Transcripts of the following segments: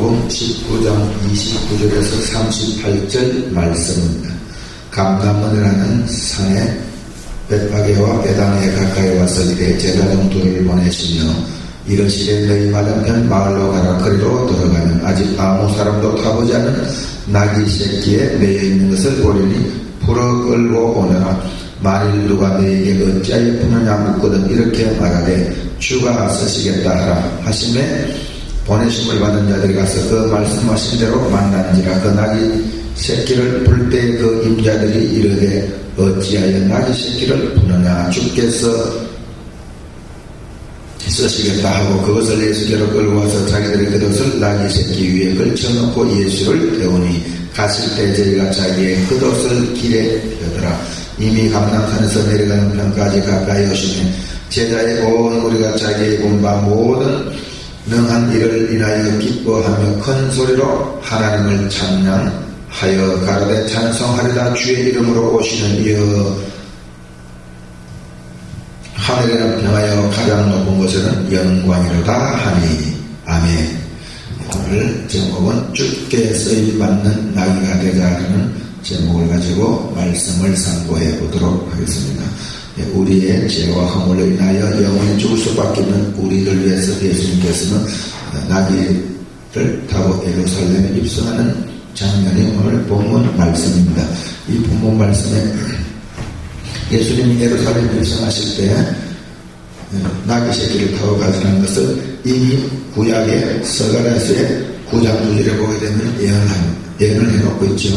요한복음 19장 29절에서 38절 말씀입니다. 감람원이라는 산에 벳파게와 베다니에 가까이 와서 이에 제사장들을 보내시며 이르시되 너희 맞은편 마을로 가라. 거리로 들어가면 아직 아무 사람도 타보지 않은 나귀 새끼에 매여 있는 것을 보리니 풀어 끌고 오너라. 만일 누가 너에게 어찌하여 푸느냐 묻거든 이렇게 말하되 주가 쓰시겠다 하라 하심에 보내심을 받은 자들이 가서 그 말씀하신 대로 만난지라. 그 나귀 새끼를 풀 때 그 임자들이 이르되 어찌하여 나귀 새끼를 푸느냐 주께서 쓰시겠다 하고 그것을 예수께로 끌고 와서 자기들의 겉옷을 나귀 새끼 위에 걸쳐놓고 예수를 태우니 갔을 때 저희가 자기의 겉옷을 길에 펴더라. 이미 감람산에서 내려가는 편까지 가까이 오시니 제자의 온 무리가 자기의 본 바 모든 능한 일을 인하여 기뻐하며 큰 소리로 하나님을 찬양하여 가로되 찬송하리다. 주의 이름으로 오시는 이여 하늘에는 평하여 가장 높은 곳에는 영광이로다 하니. 아멘. 오늘 제목은 주께 쓰임받는 나귀가 되자라는 제목을 가지고 말씀을 상고해 보도록 하겠습니다. 우리의 죄와 허물로 인하여 영원히 죽을 수밖에 없는 우리를 위해서 예수님께서는 나귀를 타고 예루살렘에 입성하는 장면이 오늘 본문 말씀입니다. 이 본문 말씀에 예수님이 예루살렘에 입성하실 때 나귀 새끼를 타고 가시는 것을 이미 구약의 스가랴서의 9장 9절에 보게 되면 예언을 해놓고 있죠.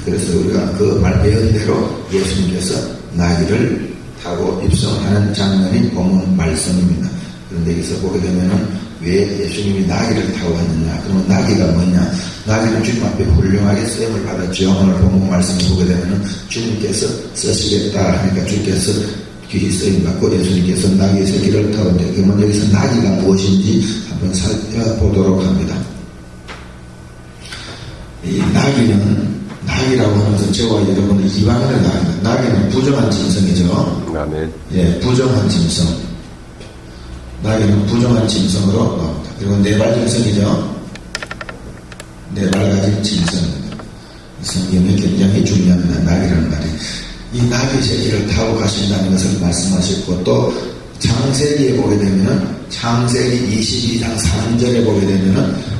그래서 우리가 그 예언대로 예수님께서 나귀를 타고 입성하는 장면이 본문 말씀입니다. 그런데 여기서 보게 되면은 왜 예수님이 나귀를 타고 왔느냐? 그러면 나귀가 뭐냐? 나귀는 주님 앞에 훌륭하게 쓰임을 받았죠. 오늘 본문 말씀을 보게 되면은 주님께서 쓰시겠다 하니까 주께서 귀히 쓰임받고 예수님께서 나귀 새끼를 타는데 그러면 여기서 나귀가 무엇인지 한번 살펴보도록 합니다. 이 나귀라고 하면서 저와 여러분은 이방인을 나귀다. 나귀는 부정한 짐승이죠. 아멘. 예, 부정한 짐승. 나귀는 부정한 짐승으로 나옵니다. 그리고 네발 짐승이죠. 네발 가진 짐승입니다. 성경이 굉장히 중요합니다. 나귀라는 말이. 이 나귀 새끼를 타고 가신다는 것을 말씀하셨고 또 창세기에 보게 되면은 창세기 22장 3절에 보게 되면은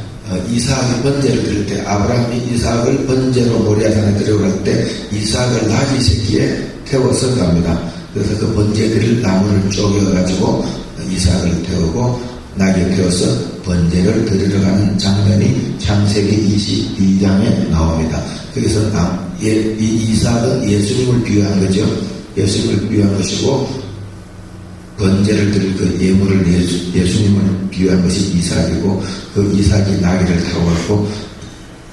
이삭이 번제를 드릴 때 아브라함이 이삭을 번제로 모리아산에 들어갈 때 이삭을 나귀 새끼에 태워서 갑니다. 그래서 그 번제 드릴 나무를 쪼개가지고 이삭을 태우고 나귀에 태워서 번제를 드리러 가는 장면이 창세기 22장에 나옵니다. 그래서 이 이삭은 예수님을 비유한 거죠. 예수님을 비유한 것이고 번제를 드릴 그 예물을 예수님을 비유한 것이 이삭이고 그 이삭이 나귀를 타고 갔고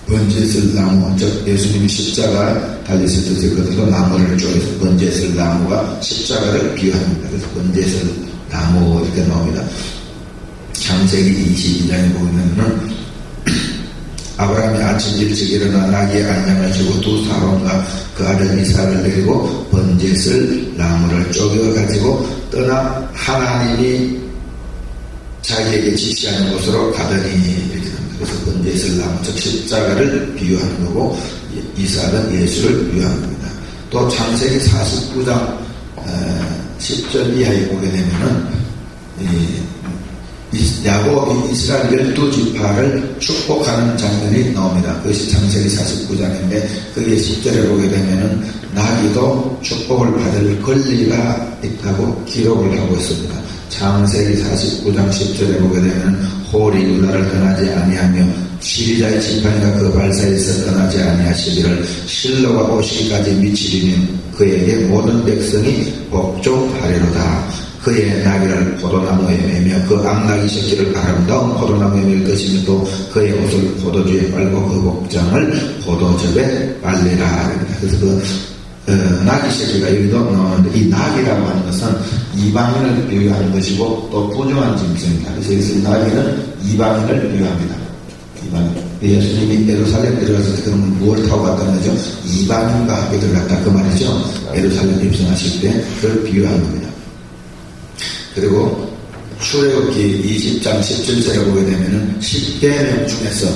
번제 쓸 나무, 즉 예수님이 십자가 달리실 때 그것도 나무를 쪼개서 번제 쓸 나무가 십자가를 비유합니다. 그래서 번제 쓸 나무 이렇게 나옵니다. 창세기 22장에 보면은 아브라함이 아침 일찍 일어나 나귀의 안장을 지고 두 사람과 그 아들 이삭을 데리고 번제 쓸 나무를 쪼개가지고 떠나 하나님이 자기에게 지시하는 곳으로 가더니 이렇게 됩니다. 그래서 번제 쓸 나무, 즉 십자가를 비유하는 거고 이삭은 예수를 비유하는 겁니다. 또 창세기 49장 10절 이하에 보게 되면은 야곱이 이스라엘 12지파를 축복하는 장면이 나옵니다. 그것이 창세기 49장인데 그게 10절에 보게 되면은 나귀도 축복을 받을 권리가 있다고 기록을 하고 있습니다. 창세기 49장 10절에 보게 되면 홀이 유다를 떠나지 아니하며 시리자의 지팡이가 그 발사에서 떠나지 아니하시기를 실로가 오시기까지 미치리니 그에게 모든 백성이 복종하리로다. 그의 나귀를 포도나무에 매며 그 암나귀 새끼를 아름다운 포도나무에 맬 것이며 또 그의 옷을 포도주에 빨고 그 복장을 포도즙에 빨리라. 그래서 그 나귀 새끼가 여기도 나오는데 이 나귀라고 하는 것은 이방인을 비유하는 것이고 또 부정한 짐승입니다. 그래서 여기서 나귀는 이방인을 비유합니다. 이방인. 예수님이 예루살렘 들어갔을 때 그러면 무엇을 타고 갔다는 거죠? 이방인과 함께 들어갔다 그 말이죠. 예루살렘 입성하실 때 그걸 비유한 겁니다. 그리고 출애굽기 20장 17절에 보게 되면은 10계명 중에서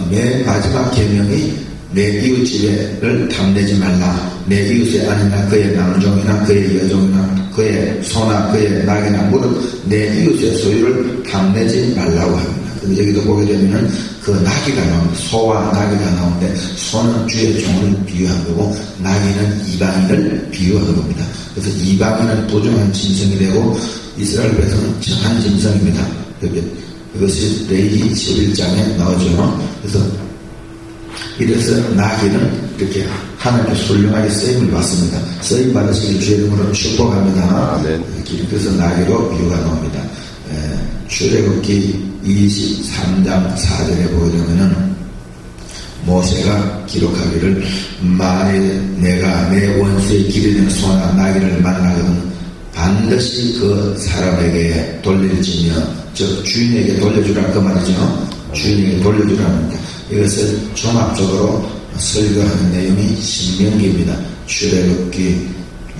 맨 마지막 계명이 내 이웃 집에를 탐내지 말라. 내 이웃의 아내나 그의 남종이나 그의 여종이나 그의 소나 그의 낙이나 무릇 내 이웃의 소유를 탐내지 말라고 합니다. 근데 여기도 보게 되면은 그 나귀가 나옵니다. 소와 나귀가 나오는데 소는 주의 종을 비유한 거고 나귀는 이방인을 비유한 겁니다. 그래서 이방인은 부정한 짐승이 되고 이스라엘 백성은 정한 짐승입니다. 그것이 레위기 11장에 나오죠. 그래서 이래서 나귀는 이렇게 하나님께 훌륭하게 쓰임을 받습니다. 쓰임 받으시길 주의 이름으로 축복합니다. 그래서 나귀로 비유가 나옵니다. 출애굽기 23장 4절에 보게 되면은 모세가 기록하기를 만일 내가 내 원수의 길이 되는 소나 나귀를 만나거든 반드시 그 사람에게 돌릴지며 즉 주인에게 돌려주라 그 말이죠. 주인에게 돌려주라입니다. 이것을 종합적으로 설교하는 내용이 신명기입니다. 출애굽기,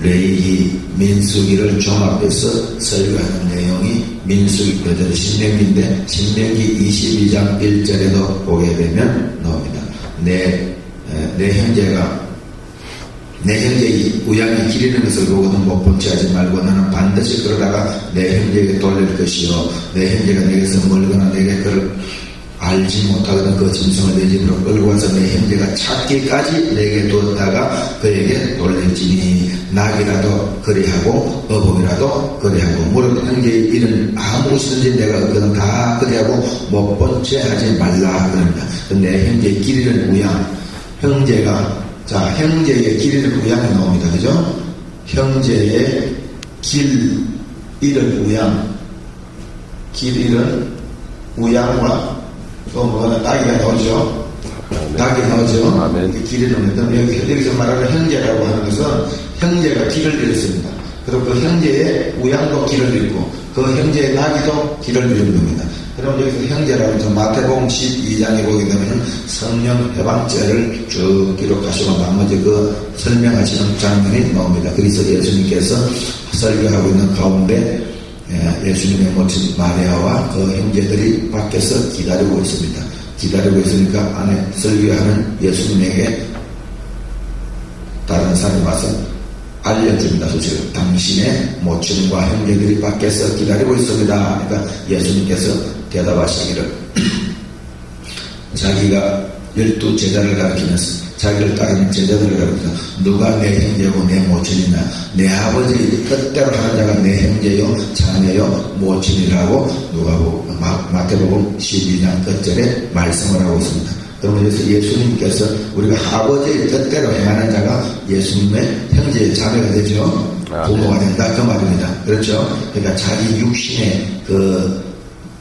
레위기, 민수기를 종합해서 설교하는 내용이 민수기 그대로 신명기인데 신명기 22장 1절에도 보게 되면 나옵니다. 내 형제의 우양이 기리는 것을 보고도 못 본체하지 말고 너는 반드시 그러다가 내 형제에게 돌릴 것이요 내 형제가 내게서 멀거나 내게 그를 알지 못하거든 그 짐승을 내 집으로 끌고 와서 내 형제가 찾기까지 내게 두었다가 그에게 돌릴지니 낙이라도 그리하고 어복이라도 그리하고 무릇 형제의 일은 아무것이든지 내가 그건 다 그리하고 못 본 채 하지 말라 그럽니다. 내 형제의 길이는 우양 형제의 길이는 우양이 나옵니다. 그죠? 형제의 길 잃은 우양 길 잃은 우양과 또 뭐가 낙이가 나오죠. 낙이 나오죠. 그 길이 나오는데 여기서 말하는 형제라고 하는 것은 형제가 길을 잃었습니다. 그리고 그 형제의 우양도 길을 잃고 그 형제의 낙이도 길을 잃은 겁니다. 그럼 여기서 형제라고 해서 마태복음 12장에 보게 되면 성령 해방죄를 쭉 기록하시고 나머지 그 설명하시는 장면이 나옵니다. 그래서 예수님께서 설교하고 있는 가운데 예수님의 모친 마리아와 그 형제들이 밖에서 기다리고 있습니다. 기다리고 있으니까 안에 설교하는 예수님에게 다른 사람이 와서 알려줍니다. 소식을. 당신의 모친과 형제들이 밖에서 기다리고 있습니다. 그러니까 예수님께서 대답하시기를 자기가 12 제자를 가르치면서 자기를 따르는 제자들을 가르치면서 누가 내 형제고 내 모친이냐 내 아버지 뜻대로 하는 자가 내 형제요 자녀요 모친이라고 마태복음 12장 끝절에 말씀을 하고 있습니다. 그러면 여기서 예수님께서 우리가 아버지의 뜻대로 행하는 자가 예수님의 형제의 자매가 되죠. 부모가 된다 그 말입니다. 그렇죠? 그러니까 자기 육신의 그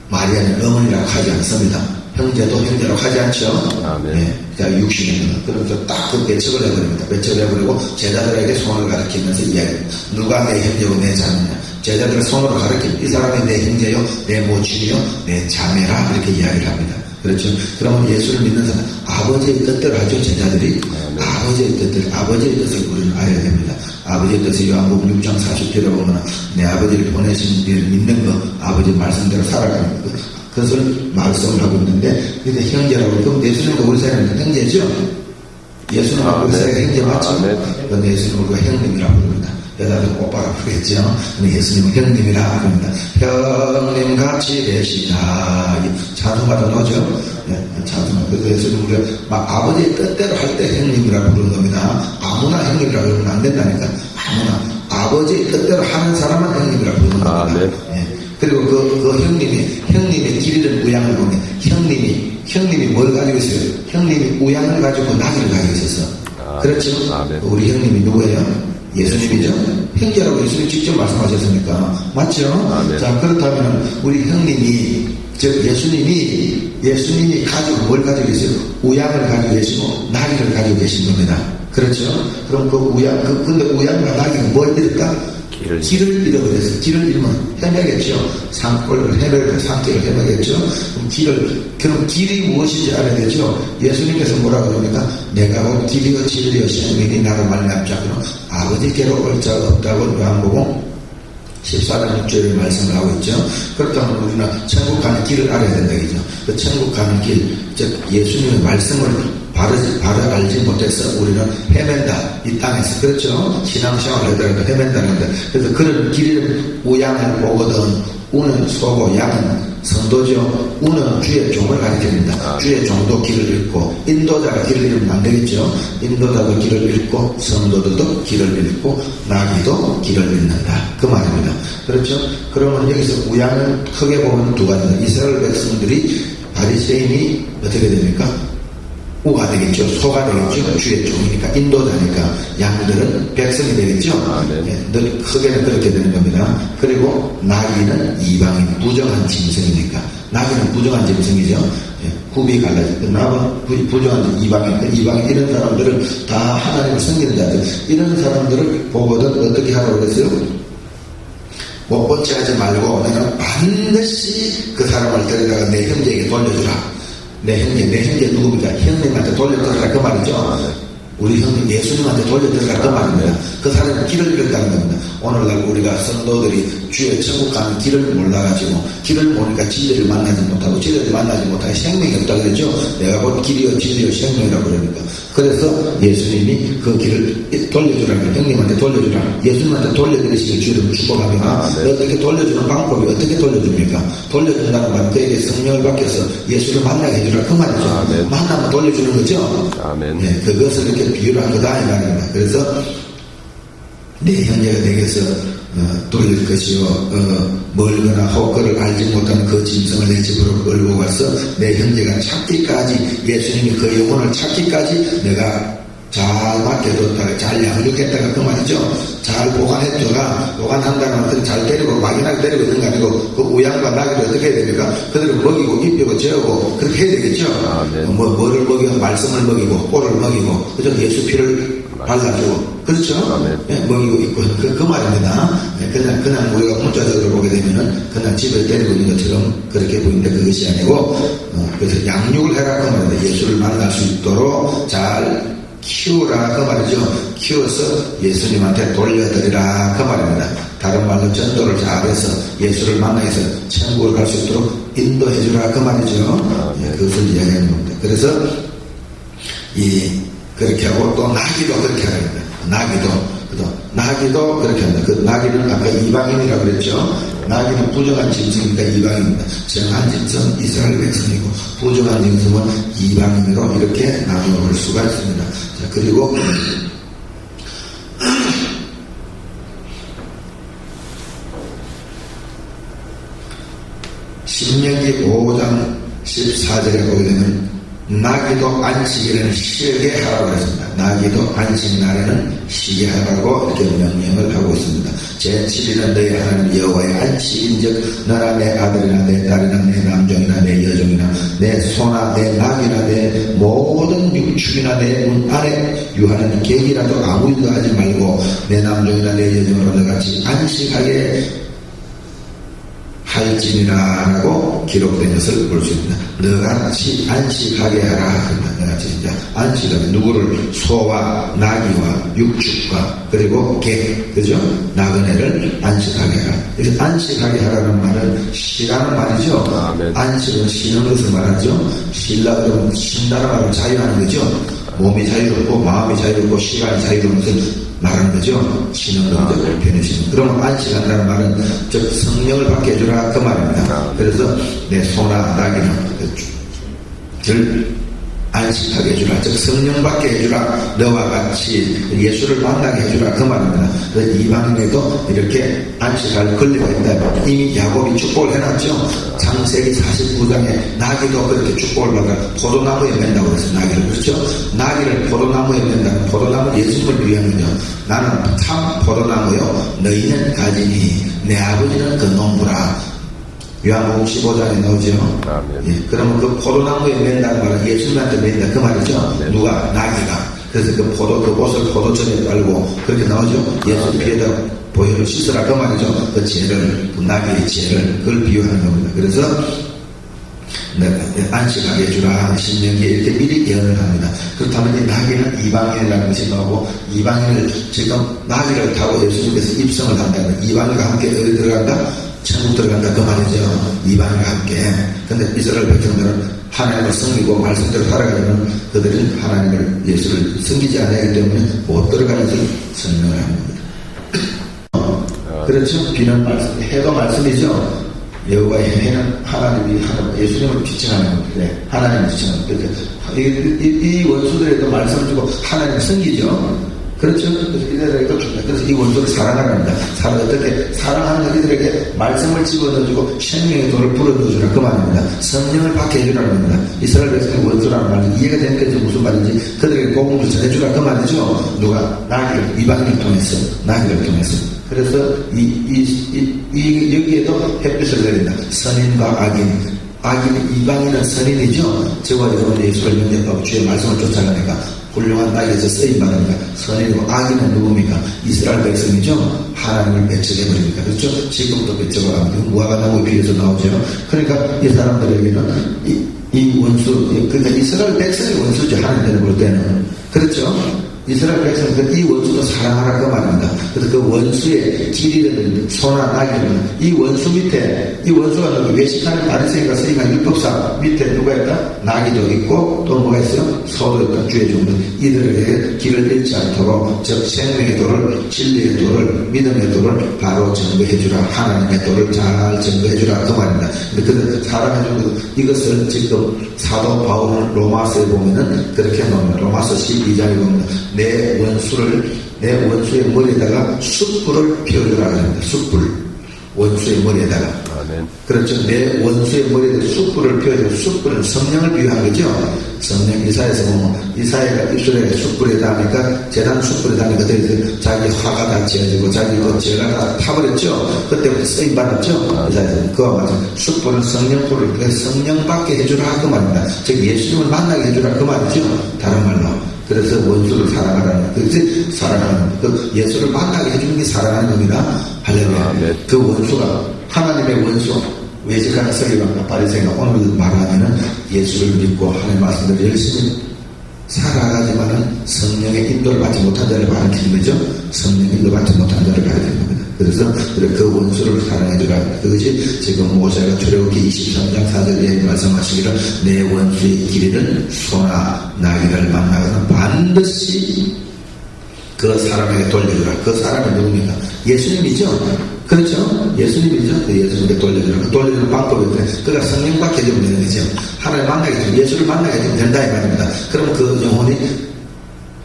마리아는 어머니라고 하지 않습니다. 형제도 형제라고 하지 않죠. 네, 육신이면 그러면서 딱 그 배척을 해버립니다. 배척을 해버리고 제자들에게 손을 가리키면서 이야기합니다. 누가 내 형제고 내 자매냐 제자들을 손으로 가리키면 이 사람이 내 형제요 내 모친이요 내 자매라 이렇게 이야기를 합니다. 그렇죠. 그러면 예수를 믿는 사람 아버지의 뜻대로 하죠. 제자들이 아버지의 뜻을 우리는 알아야 됩니다. 아버지의 뜻을 요한복음 6장 40절에 보면 내 아버지를 보내신 이를 믿는 거 아버지 말씀대로 살아가는 거 그것을 말씀을 하고 있는데 근데 형제라고 그럼 예수님과 우리 사이는 형제죠. 예수는 우리 사이가 형제 맞죠. 그런데 예수님은 우리가 형님이라고 부릅니다. 여자들은 오빠라고 부르겠죠. 근데 예수님은 형님이라 부릅니다. 형님 같이 계시다. 찬송가도 나오죠. 네, 찬송가. 그래서 예수님은 우리가 막 아버지의 뜻대로 할 때 형님이라고 부르는 겁니다. 아무나 형님이라고 그러면 안 된다니까. 아무나 아버지의 뜻대로 하는 사람은 형님이라고 부르는 겁니다. 네. 그리고 그 형님의 길이를 우양을 보면 형님이 뭘 가지고 있어요? 형님이 우양을 가지고 낙이를 가지고 있어서. 그렇죠? 우리 형님이 누구예요? 예수님이죠? 형제라고 예수님 직접 말씀하셨으니까. 맞죠? 자, 그렇다면 우리 형님이, 즉 예수님이 가지고 뭘 가지고 계세요? 우양을 가지고 계시고 낙이를 가지고 계신 겁니다. 그렇죠? 그럼 그 근데 우양과 낙이가 뭘 잃었다? 길을 잃어버렸어요. 길을 잃으면 헤매겠죠. 산길을 헤매겠죠. 그럼 길이 무엇인지 알아야 되죠. 예수님께서 뭐라고 그럽니까? 내가 곧 길이요 진리요 생명이 나를 말미암지 않고는 아버지께로 올 자가 없다고 요한복음 14장 6절에 말씀을 하고 있죠. 그렇다면 우리는 천국 가는 길을 알아야 된다, 그죠? 그 천국 가는 길, 즉, 예수님의 말씀을 바로 알지 못해서 우리는 헤맨다, 이 땅에서. 그렇죠? 신앙생활을 하더라도 헤맨다는데. 그래서 그런 길을 우양을 보거든. 우는 소고 양은 성도죠. 우는 주의 종을 가리킵니다. 주의 종도 길을 잃고 인도자가 길을 잃으면 안 되겠죠. 인도자도 길을 잃고 성도들도 길을 잃고 나귀도 길을 잃는다, 그 말입니다. 그렇죠? 그러면 여기서 우양은 크게 보면 두 가지입니다. 이스라엘 백성들이 바리새인이 어떻게 됩니까? 우가 되겠죠. 소가 되겠죠. 주의 종이니까, 인도자니까. 양들은 백성이 되겠죠. 네, 늘 크게는 그렇게 되는 겁니다. 그리고 나귀는 이방인, 부정한 짐승이니까. 나귀는 부정한 짐승이죠. 굽이 갈라지고, 나귀는 부정한 이방인, 이방인 이런 사람들은 다 하나님을 섬기는 자들. 이런 사람들을 보거든 어떻게 하라고 그랬어요? 못 본체 하지 말고 내가 반드시 그 사람을 데려다가 내 형제에게 돌려주라. 내 형제 누굽니까? 형님한테 돌려드리라, 그 말이죠. 우리 형님 예수님한테 돌려드리라, 그 말입니다. 그 사람은 길을 잃었다는 겁니다. 오늘날 우리가 성도들이 주의 천국 가는 길을 몰라가지고, 길을 모르니까 진리를 만나지 못하고, 진리를 만나지 못하고 생명이 없다 그랬죠. 내가 곧 길이요 진리요 생명이라고 그러니까. 그래서 예수님이 그 길을 돌려주라고, 형님한테 돌려주라, 예수님한테 돌려드리시길 주를 축복합니다. 어떻게 돌려주는 방법이 어떻게 돌려줍니까? 돌려준다는 말은 그에게 성령을 받겨서 예수를 만나게 해주라, 그 말이죠. 만나면 돌려주는 거죠. 네, 그것을 이렇게 비유를 한 거다, 이 말입니다. 그래서 내 형제가 되게서 돌릴 것이요, 멀거나 헛걸을 알지 못하는 그 짐승을 내 집으로 끌고 가서 내 형제가 찾기까지, 예수님이 그 영혼을 찾기까지 내가 잘 맡겨뒀다가 잘 양육했다가, 그 말이죠. 잘 보관했다가, 보관한다는 것은 잘 데리고 막연하게 데리고 있는 게 아니고, 그 우양과 나귀를 어떻게 해야 됩니까? 그들을 먹이고 입히고 재우고 그렇게 해야 되겠죠. 뭐를 먹이고, 말씀을 먹이고 꼴을 먹이고, 그죠? 예수 피를 발라주고, 그렇죠? 예, 먹이고 있고, 그 말입니다. 예, 그냥 우리가 문자적으로 보게 되면은 그냥 집에 데리고 있는 것처럼 그렇게 보이는데 그것이 아니고, 그래서 양육을 해라, 그 말입니다. 예수를 만날 수 있도록 잘 키우라, 그 말이죠. 키워서 예수님한테 돌려드리라, 그 말입니다. 다른 말로 전도를 잘해서 예수를 만나게 해서 천국을 갈 수 있도록 인도해주라, 그 말이죠. 예, 그것을 이야기하는 겁니다. 그래서 그렇게 하고, 또 나귀도 그렇게 하랍니다. 나귀도 그렇게 한다. 그 나귀는 아까 이방인이라고 그랬죠. 나귀는 부정한 짐승이니까 이방인입니다. 정한 짐승은 이스라엘 백성이고, 부정한 짐승은 이방인으로 이렇게 나누어 볼 수가 있습니다. 자, 그리고 신명기 5장 14절에 보게 되면 나귀도 안식일에는 쉬게 하라고 했습니다. 나귀도 안식날에는 쉬게 하라고 이렇게 명령을 하고 있습니다. 제7일은 너희 하나님 여호와의 안식인즉 너나 내 아들이나 내 딸이나 내 남종이나 내 여종이나 내 소나 내 낙이나 내 모든 육축이나 내 문 안에 유하는 객이라도 아무 일도 하지 말고 내 남종이나 내 여종으로 너같이 안식하게 할지니라라고 기록된 것을 볼 수 있습니다. 너같이 안식하게 하라. 너같이 이제 안식하면 누구를? 소와 나귀와 육축과 그리고 개, 그죠? 나그네를 안식하게 하라. 그래서 안식하게 하라는 말은 쉬라는 말이죠. 안식은 쉬는 것을 말하죠. 쉬려고 하면 쉰다는 말은 자유하는 거죠. 몸이 자유롭고 마음이 자유롭고 시간이 자유로운 것을 말하는 거죠. 쉬는 거죠. 변해시는. 그러면 안식한다는 말은 즉 성령을 받게 해주라, 그 말입니다. 그래서 내 소나 나귀는 절 안식하게 해주라, 즉 성령 받게 해주라, 너와 같이 예수를 만나게 해주라, 그 말입니다. 그래서 이방인에도 이렇게 안식할 권리가 있다. 이미 야곱이 축복을 해놨죠. 창세기 49장에 나귀도 그렇게 축복을 받아 포도나무에 맨다고 그랬어요. 나귀를. 그렇죠? 나귀를 포도나무에 맨다는, 포도나무는 예수님을 위한 거죠. 나는 참 포도나무요 너희는 가지니 내 아버지는 그 농부라. 요한복음 15장에 나오죠. 예, 그러면 그 포도나무에 맨다는 말은 예수님한테 맨다, 그 말이죠. 누가? 나귀가. 그래서 그 옷을 포도전에 빨고 그렇게 나오죠. 예수 피에다 보혈을 씻으라, 그 말이죠. 그 죄를, 그 나귀의 죄를, 그걸 비유하는 겁니다. 그래서 안식하게 해주라. 신명기에 이렇게 미리 예언을 합니다. 그렇다면 이 나귀는 이방인이라는 것이 나오고, 이방인을 지금 나귀를 타고 예수님께서 입성을 한다면 이방인과 함께 어디 들어간다? 천국 들어간다 그 말이죠. 이방인과 함께. 근데 이스라엘 백성들은 하나님을 섬기고 말씀대로 살아가려면 그들은 하나님을 예수를 섬기지 않기 때문에 못 들어가는 것을 설명을 합니다. 그렇죠? 비는 말씀, 해도 말씀이죠. 여호와의 해는 하나님이 예수님을 비칭하는 건데 하나님을 비칭하는 건데 이 원수들에도 말씀을 주고 하나님을 섬기죠. 그렇죠? 그래서 이 원수를 사랑하랍니다. 어떻게 사랑하는 이들에게 말씀을 집어넣어주고 생명의 돌을 불어넣어주라 그 말입니다. 성령을 받게 해주라는 겁니다. 이스라엘 백성의 원수라는 말이 이해가 되니까 무슨 말인지 그들에게 복음을 전해주라 그 말이죠. 누가? 나귀를 이방인을 통해서 나귀를 통해서. 그래서 여기에도 햇빛을 내린다. 선인과 악인 이방인은 선인이죠. 저와 여러분 예수를 영접하고 주의 말씀을 쫓아가니까 훌륭한 나귀에서 쓰임받으니까 선인이고 악인은 누굽니까? 이스라엘 백성이죠. 하나님을 배척해버립니까? 그렇죠? 지금도 배척을 무화과 나무에 비해서 나오죠. 그러니까 이 사람들에게는 이 원수, 그러니까 이스라엘 백성이 원수죠. 하나님을 볼 때는. 그렇죠? 이스라엘 백성은 이 원수도 사랑하라 그 말입니다. 그래서 그 원수의 길이는 소나 나귀는 이 원수 밑에 이 원수가 외식하는 바리새인과 서기관 율법사 밑에 누가 있다? 나귀도 있고 또 뭐가 있어요? 소도 있다. 주의 종들 이들에게 길을 잃지 않도록 즉 생명의 돌을 진리의 돌을 믿음의 돌을 바로 증거해주라. 하나님의 돌을 잘 증거해주라 그 말입니다. 근데 사랑해주는 이것을 지금 사도 바울은 로마서에 보면은 그렇게 나옵니다. 로마서 12장에 보면 내 원수의 머리에다가 숯불을 피워주라 합니다. 숯불. 원수의 머리에다가. 아멘. 그렇죠. 내 원수의 머리에다가 숯불을 피워주라. 숯불은 성령을 비유한 거죠. 성령 이사에서 보면 이사야가 입술에 숯불에 닿으니까 재단 숯불에 닿으니까 자기 화가 다 지어지고 자기 그 죄가 다 타버렸죠. 그때부터 쓰임 받았죠. 이사야에서 그와 마찬가지 숯불은 성령불을 성령 받게 해주라 그 말입니다. 즉 예수님을 만나게 해주라 그 말이죠. 다른 말로. 그래서 원수를 사랑하라는 그것이 사랑하는 그 예수를 만나게 해주는 게 사랑하는 겁니다. 할렐루야. 그 원수가 하나님의 원수 외식하는 서기관과 바리새인과 오늘 말하면은 예수를 믿고 하나님의 말씀을 열심히 살아가지만은 성령의 인도를 받지 못한 자를 가르치는 거죠. 성령의 인도 받지 못한 자를 가르치는 겁니다. 그래서 그 원수를 사랑해주라. 그것이 지금 모세가 출애굽기 23장 4절에 말씀하시기를 내 원수의 길이는 소나 나귀를 만나거든 반드시 그 사람에게 돌려주라. 그 사람이 누굽니까? 예수님이죠. 그렇죠? 예수님이죠. 그 예수님에게 돌려주라. 돌려주는 방법이 어때? 그가 성령 받게 되면 되는 거죠. 하나님 만나게 되면 예수를 만나게 되면 된다 이 말입니다. 그럼 그 영혼이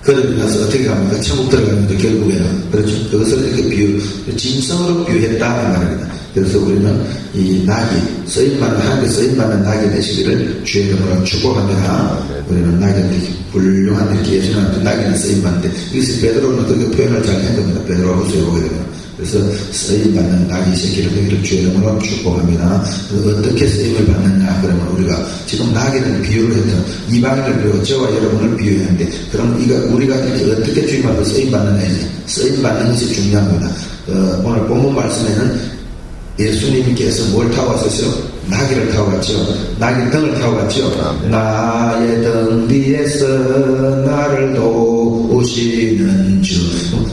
그를 나서 어떻게 갑니까? 천국 들어갑니다. 결국에는. 그렇죠. 그것을 이렇게 짐승으로 비유했다 이 말입니다. 그래서 우리는 이 낙이 쓰임받는 하나님께 쓰임받는 낙이 되시기를 주의 이름으로 축복합니다. 우리는 낙이 훌륭한 이렇게 예수님한테 낙이는 쓰임받는데 이것이 베드로는 그렇게 표현을 잘 한 겁니다. 베드로후서에 보게 되면. 그래서 쓰임받는 낙이 새끼를 되기를 주의 이름으로 축복합니다. 어떻게 쓰임을 받느냐 그러면 우리가 지금 낙이는 비유를 했던 이방인을 비유하고 저와 여러분을 비유했는데 그럼 우리가 이렇게 어떻게 주님 앞에 쓰임받느냐지 쓰임받는 것이 중요합니다. 오늘 본문 말씀에는 예수님께서 뭘 타고 왔었어요? 나귀를 타고 갔죠. 나귀 등을 타고 갔죠. 나의 등 위에서 나를 도우시는 주.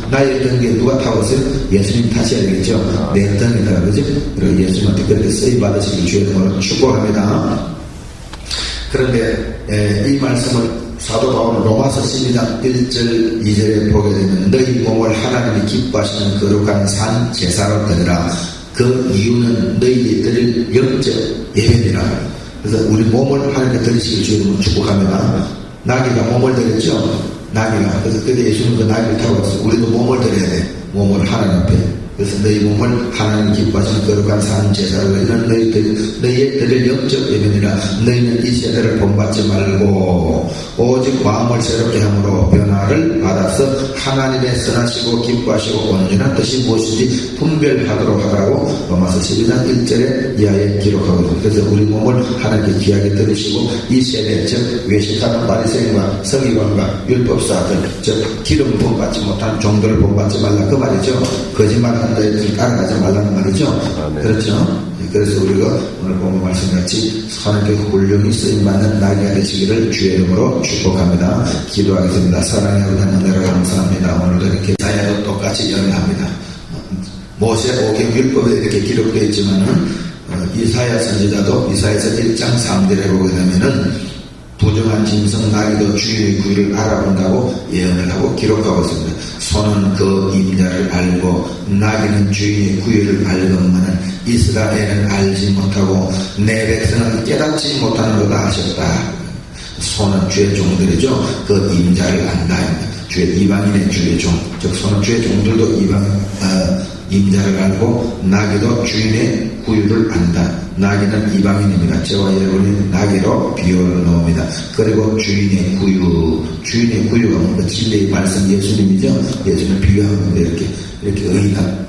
나의 등에 누가 타고 왔어요? 예수님 타셔야 되겠죠. 내 등에다가 그죠? 그리고 예수님한테 그렇게 쓰임 받으시길 주의 이름으로 축복합니다. 그런데 이 말씀을 사도 바울은 로마서 12장 1절 2절에 보게 되면 너희 몸을 하나님이 기뻐하시는 거룩한 산 제사로 드리라. 그 이유는 너희들이 드릴 영적 예배니라. 그래서 우리 몸을 하나님께 드리시길 주님은 축복합니다. 나귀가 몸을 드렸죠. 나귀가. 그래서 그때 예수님은 그 나귀를 타고 왔어요. 우리도 몸을 드려야 돼. 몸을 하나님 앞에. 그래서 너희 몸을 하나님 기뻐하시는 거룩한 산 제사로 너희는 너희의 드릴 영적 예배니라. 너희는 이 세대를 본받지 말고 오직 마음을 새롭게 함으로 변화를 받아서 하나님의 선하시고 기뻐하시고 온전한 뜻이 무엇인지 분별하도록 하라고 로마서 12장 1절에 이하에 기록하거든요. 그래서 우리 몸을 하나님께 귀하게 들으시고 이 세대 즉 외식하는 바리새인과 서기관과 율법사들 즉 기름 본받지 못한 종들을 본받지 말라 그 말이죠. 거짓말하는 자들을 따라가지 말라는 말이죠. 그렇죠. 그래서 우리가 오늘 본문 말씀같이 선하게 훌륭히 쓰임받는 나귀가 되시기를 주의 이름으로 축복합니다. 기도하겠습니다. 사랑의 아버지 하나님 감사합니다. 오늘도 이렇게 이사야도 똑같이 연합니다. 모세 오경 율법에 이렇게 기록되어 있지만은 이사야 선지자도 이사야서 1장 3절에 보게 되면은 부정한 짐승 나귀도 주인의 구유를 알아본다고 예언을 하고 기록하고 있습니다. 소는 그 임자를 알고 나귀는 주인의 구유를 알건만은 이스라엘은 알지 못하고 내 백성은 깨닫지 못하는도다 하셨다. 소는 주의 종들이죠. 그 임자를 안다. 주의 이방인의 주의 종, 즉 소는 주의 종들도 임자를 알고 나귀도 주인의 구유를 안다. 나귀는 이방인입니다. 저와 여러분이 나귀로 비유를 넣습니다. 그리고 주인의 구유가 뭔가 진리의 말씀 예수님이죠. 예수님을 비유하는데 이렇게 의인한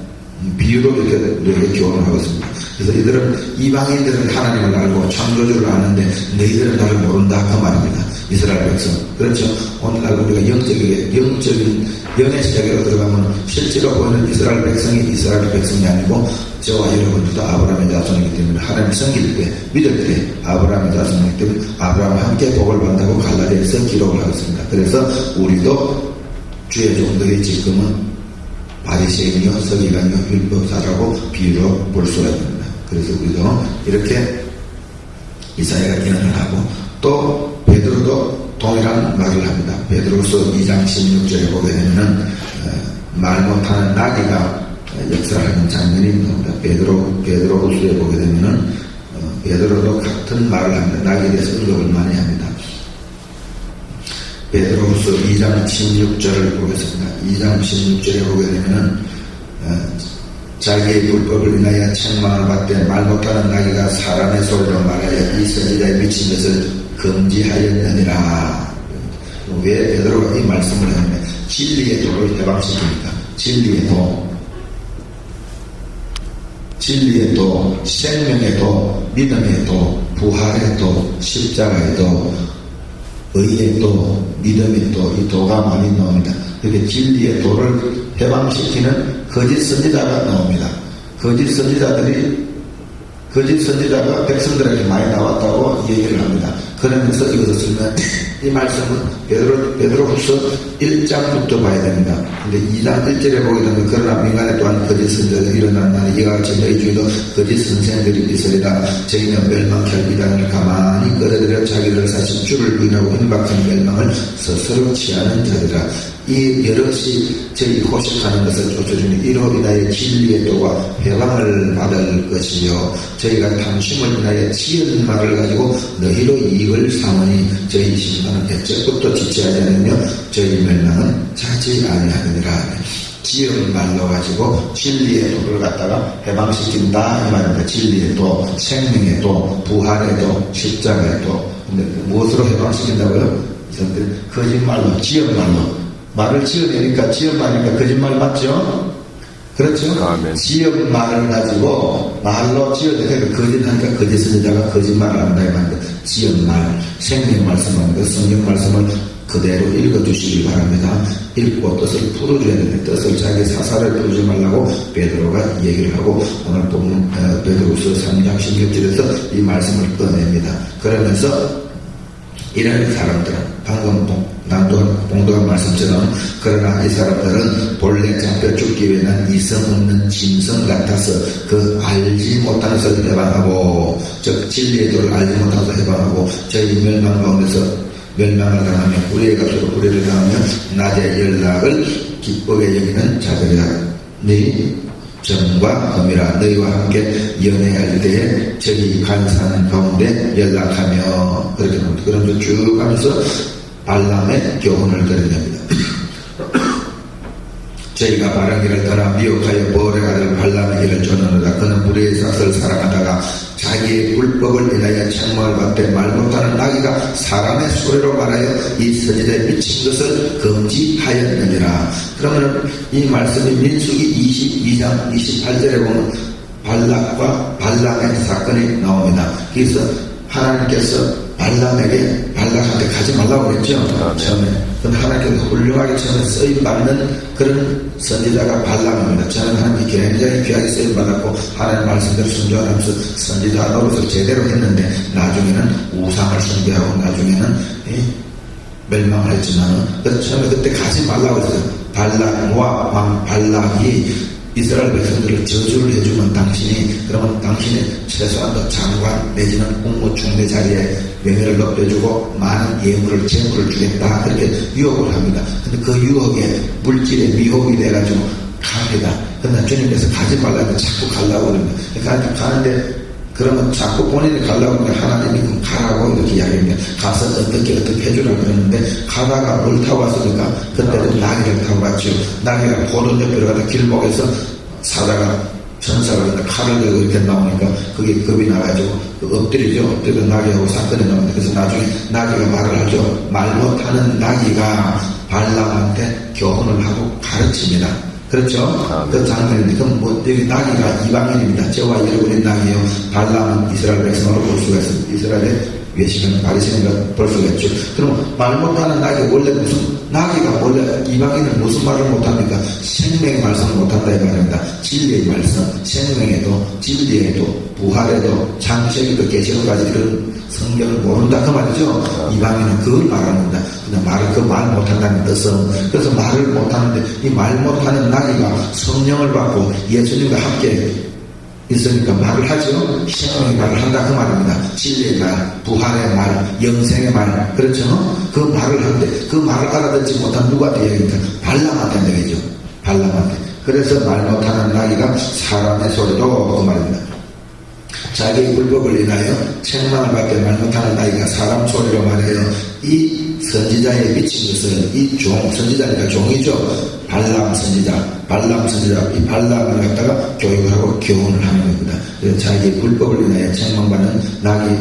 비유로 이렇게 교훈을 하고 있습니다. 그래서 이들은 이방인들은 하나님을 알고 창조주를 아는데 너희들은 나를 모른다 그 말입니다. 이스라엘 백성. 그렇죠. 오늘날 우리가 영적인 영의 시작으로 들어가면 실제로 보이는 이스라엘 백성이 아니고 저와 여러분들도 아브라함의 자손이기 때문에 하나님을 섬길 때 믿을 때 아브라함의 자손이기 때문에 아브라함과 함께 복을 받는다고 갈라디아에서 기록을 하고 있습니다. 그래서 우리도 주의 종들이 지금은 바리새인이요 서기관이요 율법사라고 비유로 볼 수가 있습니다. 그래서 우리도 이렇게 이사야가 예언을 하고 또 베드로도 동일한 말을 합니다. 베드로서 2장 16절에 보게 되면은 말 못하는 나귀가 역사를 하는 장면이 나옵니다. 베드로후서에 보게 되면은 베드로도 같은 말을 합니다. 나귀에 대해서 언급을 많이 합니다. 베드로후서 2장 16절을 보겠습니다. 2장 16절에 보게 되면은 자기의 불법을 인하여 책망을 받되 말 못하는 나귀가 사람의 소리로 말하여 이 선지자의 미친 것을 금지하였느니라. 왜 베드로가 이 말씀을 하냐면 진리의 도를 해방시킵니다. 진리의 도, 생명의 도, 믿음의 도, 부활의 도, 십자가의 도, 의의 도, 믿음의 도, 이 도가 많이 나옵니다. 이렇게 진리의 도를 해방시키는 거짓 선지자가 나옵니다. 거짓 선지자가 백성들에게 많이 나왔다고 얘기를 합니다. 그러면서 이것을 쓰면 이 말씀은 베드로후서 1장부터 봐야 됩니다. 근데 2장 1절에 보게 되면 그러나 민간에 또한 거짓 선지자들이 일어났나니 이와 같이 너희 중에도 거짓 선생들이 있으리라. 저희는 멸망할 비단을 가만히 끌어들여 자기를 사실 주를 부인하고 임박한 멸망을 스스로 취하는 자들아. 이 여럿이 저희 호식하는 것을 쫓아주니 이로 인하여 진리의 도가 회방을 받을 것이요 저희가 탐심을 인하여 지은 말을 가지고 너희로 이익을 삼으니 저희 심판은 대책부터 지체하지 않으며 저희 멸망은 차지 아니하느니라. 지은 말로 가지고 진리의 도를 갖다가 해방시킨다 이 말입니다. 진리의 도, 생명의 도, 부활의 도, 십자가의 도. 근데 무엇으로 해방시킨다고요? 이사람들 거짓말로, 지은 말로. 말을 지어내니까 지어말이니까 거짓말 맞죠? 그렇죠? 아멘. 지은 말을 가지고 말로 지어내니까 거짓하니까 거짓 선지자가 거짓말을 한다 이 말입니다. 지은 말, 생명 말씀합니다. 성경 말씀을 그대로 읽어주시기 바랍니다. 읽고 뜻을 풀어줘야 되는데 뜻을 자기 사사를 풀지 말라고 베드로가 얘기를 하고 오늘 본문 베드로서 3장 16절에서 이 말씀을 꺼냅니다. 그러면서 이런 사람들은 방금 봉독한 말씀처럼 그러나 이 사람들은 본래 잡혀 죽기 위해 난 이성 없는 짐승 같아서 그 알지 못하는 것을 해방하고 즉 진리의 도를 알지 못하는 것을 해방하고 저희 멸망 가운데서 멸망을 당하며 우리의 값으로 우리를 당하며 낮의 연락을 기쁘게 여기는 자들이라. 네 점과 금이라 너희와 함께 연애할 때에 저희 간사하는 가운데 연락하며 그렇게 나옵니다. 그러면서 쭉 하면서 발람의 교훈을 드러냅니다. 저희가 바른 길을 떠나 미혹하여 보울의 아들 발람의 길을 쫓는다. 그는 무리의 삭을 사랑하다가 자기의 불법을 인하여 책망을 받되 말 못하는 나귀가 사람의 소리로 말하여 이 선지자의 미친 것을 금지하였느니라. 그러면 이 말씀이 민수기 22장 28절에 보면 발락과 발람의 사건이 나옵니다. 그래서 하나님께서 발락한테 가지 말라 말라고 그랬죠. 처음에. 근데 하나님께서 훌륭하게 처음에 쓰임받는 그런 선지자가 발람입니다. 저는 하나님이 굉장히 귀하게 쓰임받았고 하나님 말씀대로 순종하면서 선지자 노릇을 제대로 했는데 나중에는 우상을 숭배하고 나중에는 멸망을 했지만은 그래서 처음에 그때 가지 말라고 했어요. 발람과 왕 발락이 이스라엘 백성들을 저주를 해주면 그러면 당신이 최소한 더 장관 내지는 국무 총리 자리에 명예를 높여주고 많은 예물을 재물을 주겠다 그렇게 유혹을 합니다. 근데 그 유혹에 물질의 미혹이 돼가지고 갑니다. 근데 주님께서 가지 말라고 자꾸 가려고 그럽니다. 그러니까 가는데 그러면 자꾸 본인이 가려고 하면 하나님이 그럼 가라고 이렇게 이야기합니다. 가서 어떻게 해주라 그러는데 가다가 뭘 타고 왔으니까 그때도 나귀를 타고 갔죠. 나귀가 포도주 들어가다 길목에서 사다가 전사가 칼을 들고 이렇게 나오니까 그게 겁이 나가지고 엎드리죠. 엎드려 나귀하고 사건이 나오는데 그래서 나중에 나귀가 말을 하죠. 말 못하는 나귀가 발람한테 교훈을 하고 가르칩니다. 그렇죠? 그 장면인데, 그럼 여기 나귀가 이방인입니다. 저와 여러분의 나귀요. 발람은 이스라엘 백성으로 볼 수가 있습니다. 이스라엘의 외식하는 바리새인을 볼 수가 있죠. 그럼 말 못하는 나귀가 원래 나귀가 원래 이방인은 무슨 말을 못합니까? 생명의 말씀을 못한다 이 말입니다. 진리의 말씀, 생명에도, 진리에도, 부활에도, 장세에도, 계시록까지 이런 성경을 모른다 그 말이죠. 이방인은 그걸 말합니다. 그냥 그 말 못한다는 뜻은 그래서 말을 못하는데 이 말 못하는 나귀가 성령을 받고 예수님과 함께 있으니까 말을 하죠. 생명의 말을 한다 그 말입니다. 진리의 말, 부활의 말, 영생의 말 그렇죠. 그 말을 하는데 그 말을 알아듣지 못한 누구한테 얘기니까 발람한테 얘기죠. 발람한테. 그래서 말 못하는 나귀가 사람의 소리로 그 말입니다. 자기의 불법을 인하여 책망을 받게 말 못하는 나귀가 사람 소리로 말해요. 이 선지자의 미친 것은 이 선지자니까 종이죠. 발람 선지자, 이 발람을 갖다가 교육을 하고 교훈을 하는 겁니다. 그래서 자기의 불법을 인하여 책망받는 나귀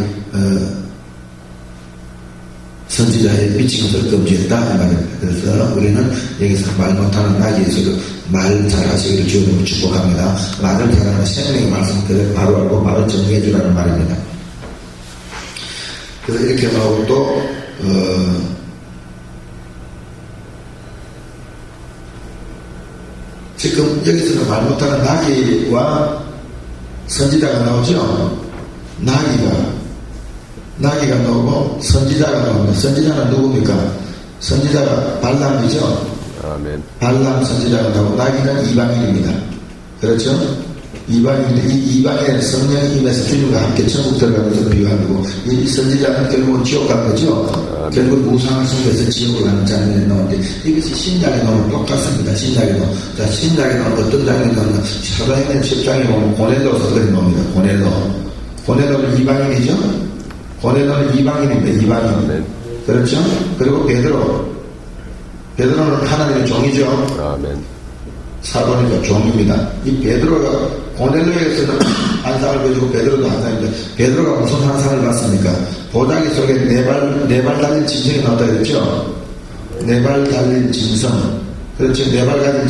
선지자의 미친 것을 금지했다 이 말입니다. 그래서 우리는 여기서 말 못하는 나귀에서도 말 잘하시기를 주님으로 축복합니다. 말을 잘하는 생명의 말씀 그대로 바로 알고 바로 정리해 주라는 말입니다. 그래서 이렇게 나오고 또 지금 여기서는 말 못하는 나귀와 선지자가 나오죠. 나귀가 나오고 선지자가 나옵니다. 선지자는 누굽니까? 선지자가 발람이죠. 아멘. 발람 선지자가 나오고 나귀는 이방인입니다. 그렇죠? 이방인인데 이 이방인은 성령이 임해서 주님과 함께 천국 들어가면서 비유하고 이 선지자는 결국은 지옥 간 거죠. 아멘. 결국 우상을 숭배해서 지옥을 가는 장면이 나오는데 이것이 신약에 나오면 똑같습니다. 신약에 나오면 자 신약에 나오면 어떤 장면이 나오면 사도행전 10장에 보면 고넬로서 그런 겁니다. 고넬로는 이방인이죠. 고넬로는 이방인입니다. 이방인. 아멘. 그렇죠? 그리고 베드로는 하나님의 종이죠. 아멘. 사도니까 종입니다. 이 베드로가 고넬로에서는 환상을 보여주고 베드로도 환상입니다. 베드로가 무슨 환상을 봤습니까? 보자기 속에 네 발 달린 짐승이 나왔다 그랬죠. 네 발 달린 짐승. 그렇죠. 네 발 가진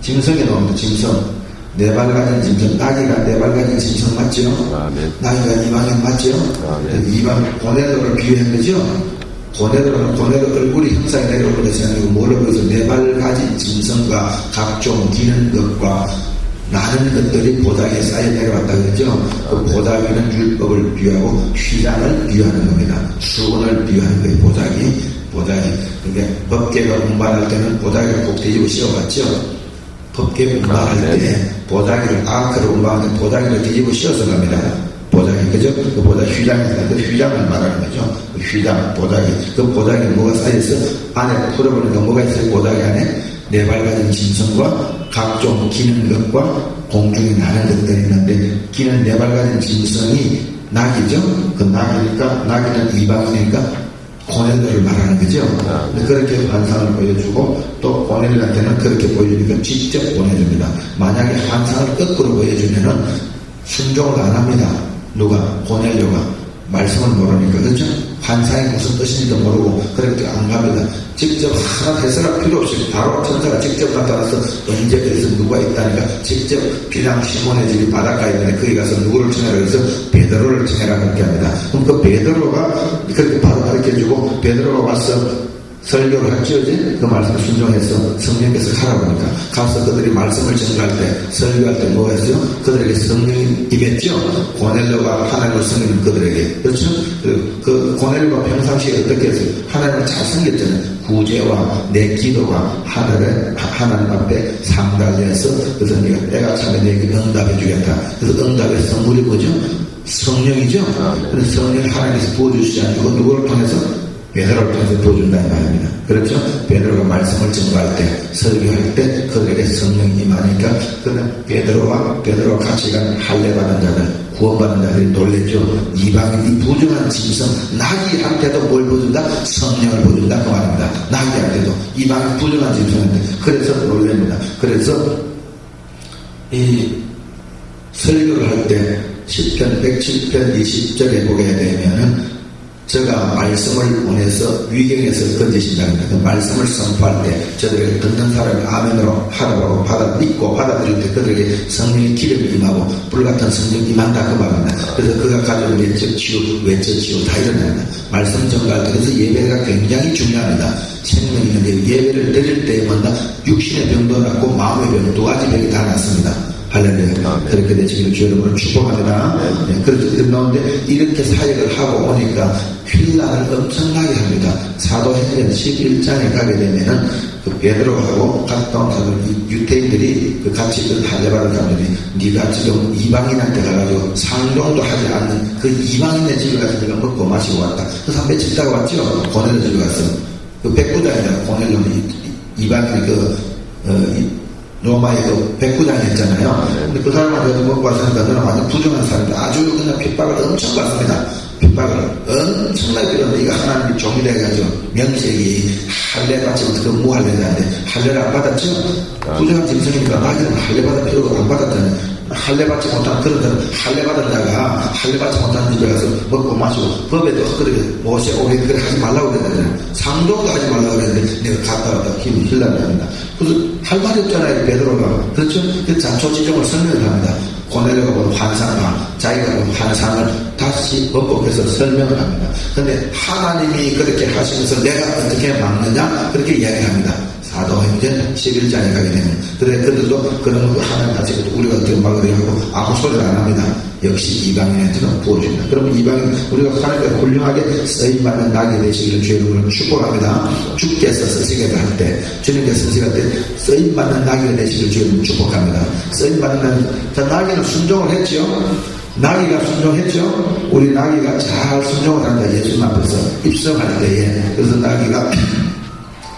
짐승이 나옵니다. 짐승. 네 발 가진 짐승. 나귀가 네 발 가진 짐승 맞죠? 아멘. 나귀가 이방인 맞죠? 아멘. 이방 고넬로를 비유한 거죠. 고넬로 얼굴이 형상이 내려오는 것이 아니고 뭐라고 해서 네 발 가진 짐승과 각종 기는 것과 나는 것들이 보자기에 쌓여 내려왔다 그랬죠. 그 보자기는 율법을 비유하고 휘장을 비유하는 겁니다. 수건을 비유하는 거예요. 보자기. 그러니까 법계가 운반할 때는 보자기를 꼭 뒤집어 씌워갔죠. 법계 운반할 때 보자기를 아크로 운반할 때 보자기를 뒤집어 씌워서 갑니다. 보자기, 그죠? 그 보자기 휘장이니까 그 휘장을 말하는 거죠. 그 휘장, 보자기. 그 보자기에 뭐가 쌓여있어? 안에 풀어보니까 뭐가 있어요? 보자기 안에 네 발 가진 짐승과 각종 기는 것과 공중에 나는 것들이 있는데 기는 네 발 가진 짐승이 나귀죠? 그 나귀는 이방이니까 고넬로를 말하는 거죠. 그렇게 환상을 보여주고 또 고넬로한테는 그렇게 보여주니까 직접 보내줍니다. 만약에 환상을 거꾸로 보여주면은 순종을 안 합니다. 누가? 고넬료가 말씀을 모르니까 그렇죠? 환상이 무슨 뜻인지도 모르고 그렇게 안 갑니다. 직접 하나 해설할 필요 없이 바로 천사가 직접 나타나서 언제 그래서 누가 있다니까 직접 비랑 시몬의 집이 바닷가에 있는데 거기 가서 누구를 찾아라 해서 베드로를 청해라 그렇게 합니다. 그럼 그 베드로가 그렇게 바로 가르쳐주고 베드로가 와서 설교를 했죠. 그 말씀을 순종해서 성령께서 가라고 하니까 가서 그들이 말씀을 전가할 때 설교할 때 뭐가 했어요? 그들에게 성령이 임했죠. 고넬료가 하나님을 섬기는 그들에게. 그렇죠? 그 고넬료가 평상시에 어떻게 했어요? 하나님을 잘 섬겼잖아요. 구제와 내 기도가 하나님 앞에 상달해서 그래서 네가 때가 차면 내게 응답해 주겠다. 그래서 응답의 선물이 뭐죠? 성령이죠. 그래서 성령이 하나님께서 부어주시지 않고 누구를 통해서? 베드로를 통해서 부어준다는 말입니다. 그렇죠? 베드로가 말씀을 전가할 때, 설교할 때 그들에게 성령이 임하니까 그는 베드로와 같이 간 할례받은 자들, 구원받은 자들이 놀랬죠. 이방인이 부정한 짐승 나귀한테도 뭘 보여준다? 성령을 보여준다 그 말입니다. 나귀한테도 이방인 부정한 짐승한테. 그래서 놀랍니다. 그래서 이 설교를 할 때 10편 107편 20절에 보게 되면은 저가 말씀을 보내서 위경에서 건지신다는 그 말씀을 선포할 때 저들에게 듣는 사람이 아멘으로 하라고 믿고 받아들일 때 그들에게 성령의 기름이 임하고 불같은 성령이 임한다 그 말입니다. 그래서 그가 가지고 외쳐 다 이런답니다. 말씀 전가할 때 그래서 예배가 굉장히 중요합니다. 생명 있는 예배를 드릴 때마다 육신의 병도 낫고 마음의 병 두 가지 병이 다 낫습니다. 할렐루야. 그렇게 되시기를 주 여러분을 축복합니다. 네, 그렇게 나오는데 이렇게 사역을 하고 오니까 휠란을 엄청나게 합니다. 사도행전 11장에 가게 되면은 그 베드로하고 갔다 온 사람들, 유태인들이 그 같이 그 할례받은 사람들이 네가 지금 이방인한테 가가지고 상종도 하지 않는 그 이방인의 집에 가서 네가 먹고 마시고 왔다. 그 사람 며칠 있다가 왔죠. 고넬료 집에 갔어. 그 백부장이잖아. 고넬료는 이방인이 로마의 그 백부장이었잖아요. 근데 그 사람한테 먹고 왔으니까 너는 완전 부정한 사람이다. 아주 그냥 핍박을 엄청 받습니다. 핍박을 엄청나게 받는데 이거 하나님이 종이 돼가지고 명색이 할례 받지 못해서 무할례자인데 할례를 안 받았죠? 부정한 짐승이니까 나기는 할례 받을 필요가 안 받았잖아요. 할례 받지 못한 그런 사람, 할례 받은 자가 할례 받지 못한 집에 가서 먹고 마시고 법에도 그렇게 모세 오래 그래 하지 말라고 그랬잖아요. 상종도 하지 말라고 그랬는데 내가 갔다 왔다 힘이 흘러납니다. 그래서 할 말이 없잖아요. 베드로가. 그렇죠? 그 자초지종을 설명을 합니다. 고넬료가 본 환상과 자기가 본 환상을 다시 법복해서 설명을 합니다. 그런데 하나님이 그렇게 하시면서 내가 어떻게 막느냐 그렇게 이야기합니다. 사도행전 11장에 가게 되면 그래 그들도 그런 거 하나님 하시고 우리가 어떻게 막으려 하고 아무 소리를 안 합니다. 역시 이방인한테는 부어줍니다. 그러면 이방인 우리가 하나님께 훌륭하게 쓰임받는 낙이 되시기를 주 여러분을 축복합니다. 주께서 쓰시게 할 때 주님께서 쓰시게 할 때 쓰임받는 낙이 되시기를 주 여러분 축복합니다. 쓰임받는 낙이 자 낙이는 순종을 했죠. 나귀가 순종했죠. 우리 나귀가 잘 순종을 한다. 예수님 앞에서 입성할 때에 그래서 나귀가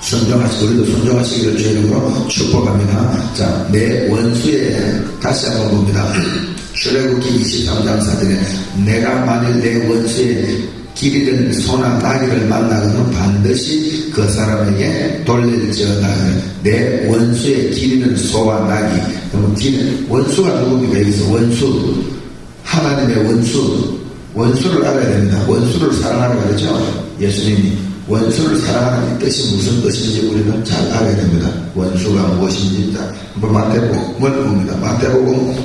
순종하시고 우리도 순종하시기를 주 이름으로 축복합니다. 자, 내 원수의 다시 한번 봅니다. 출애굽기 23장 4절에 내가 만일 내 원수의 길이든 소나 나귀를 만나거든 반드시 그 사람에게 돌릴지어다. 내 원수의 길이든 소와 나귀. 그러면 길은 원수가 누굽니까? 여기서 원수 하나님의 원수를 알아야 됩니다. 원수를 사랑하라 그러죠. 예수님이 원수를 사랑하는 뜻이 무슨 뜻인지 우리는 잘 알아야 됩니다. 원수가 무엇인지. 한번 마태복음을 봅니다. 마태복음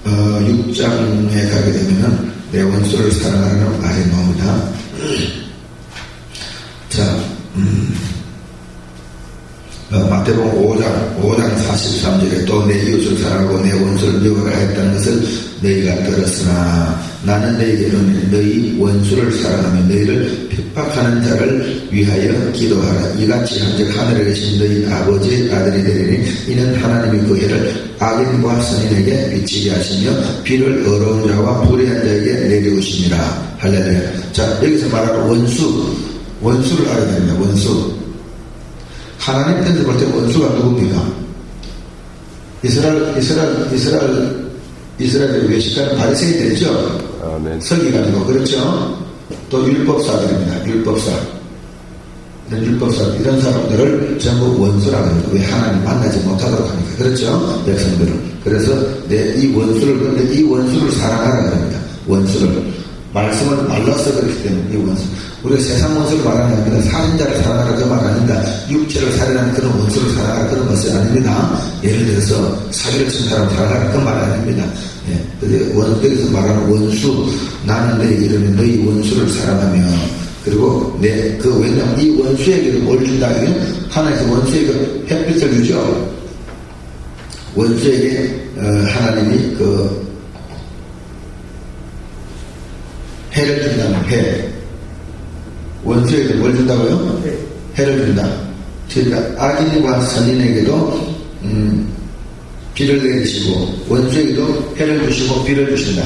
6장에 가게 되면 내 원수를 사랑하라는 말이 나옵니다. 자, 마태복음 5장 43절에 또 내 이웃을 사랑하고 내 원수를 미워하라 했다는 것을 너희가 들었으나 나는 너희에게 이르노니 너희 원수를 사랑하며 너희를 핍박하는 자를 위하여 기도하라. 이같이 한즉 하늘에 계신 너희 아버지의 아들이 되리니 이는 하나님이 그 해를 악인과 선인에게 비치게 하시며 비를 어려운 자와 불의한 자에게 내려오시니라. 할렐루야. 자, 여기서 말하는 원수를 알아야 됩니다. 원수. 하나님 편에서 볼 때 원수가 누굽니까? 이스라엘의 외식하는 바리새인들이죠. 서기관이고 그렇죠. 또 율법사들입니다. 율법사 이런 사람들을 전부 원수라고 합니다. 왜 하나님 만나지 못하도록 합니까? 그렇죠. 백성들을. 그래서 이 원수를 사랑하라 합니다. 원수를. 말씀을 말라서 그렇기 때문에 이 원수. 우리가 세상 원수를 말하는 게 아니라 살인자를 사랑하라 그 말 아닙니다. 육체를 살인하는 그런 원수를 사랑하라 그런 것이 아닙니다. 예를 들어서 사기를 친 사람을 사랑하라 그 말 아닙니다. 예. 근데 여기서 말하는 원수, 나는 너에게 이르면 너희 원수를 사랑하며, 그리고 왜냐면 이 원수에게도 뭘 준다? 이건 하나님께서 원수에게 햇빛을 주죠. 원수에게, 하나님이 해를 준다면 해. 원수에게 뭘 준다고요? 해를 준다. 그러니까 악인과 선인에게도 비를 내리시고 원수에게도 해를 주시고 비를 주신다.